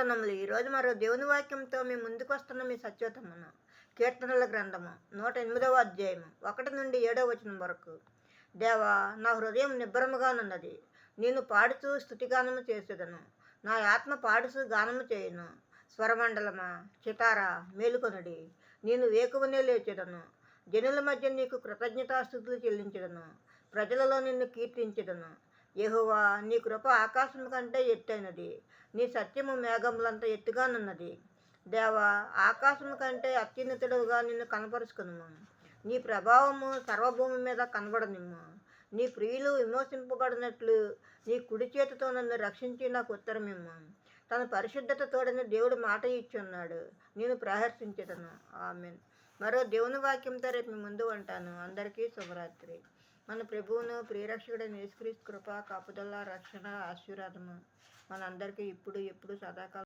వందనములు. ఈరోజు మరో దేవుని వాక్యంతో మీ ముందుకు వస్తున్న మీ సత్యోతమును. కీర్తనల గ్రంథము 108వ అధ్యాయము 1 నుండి 7వ వచనం వరకు. దేవా, నా హృదయం నిబ్బరముగానున్నది. నేను పాడుతూ స్తుతిగానము చేసేదను. నా ఆత్మ పాడుతూ గానము చేయును. స్వరమండలమా, చితారా, మేలుకొనుడి. నేను వేకువనే లేచెదను. జనుల మధ్య నీకు కృతజ్ఞతాస్తుతులు చెల్లించెదను. ప్రజలలో నిన్ను కీర్తించెదను. యెహోవా, నీ కృప ఆకాశం కంటే ఎత్తైనది. నీ సత్యము మేఘములంత ఎత్తుగానున్నది. దేవా, ఆకాశము కంటే అత్యున్నతుడుగా నిన్ను కనపరుచుకును. నీ ప్రభావము సర్వభూమి మీద కనబడనిమ్ము. నీ ప్రియులు విమోచింపబడినట్లు నీ కుడి చేతితో నన్ను రక్షించి నాకు ఉత్తరమిమ్ము. తన పరిశుద్ధత తోడని దేవుడు మాట ఇచ్చున్నాడు. నేను ప్రహర్షించదను. ఆమెన్. మరో దేవుని వాక్యంతో రేపు మీ ముందు ఉంటాను. అందరికీ శుభరాత్రి. మన ప్రభువును ప్రియరక్షకుడైన యేసుక్రీస్తు కృప, కాపుదల, రక్షణ, ఆశీర్వాదము మనందరికీ ఇప్పుడు ఎప్పుడు సదాకాలం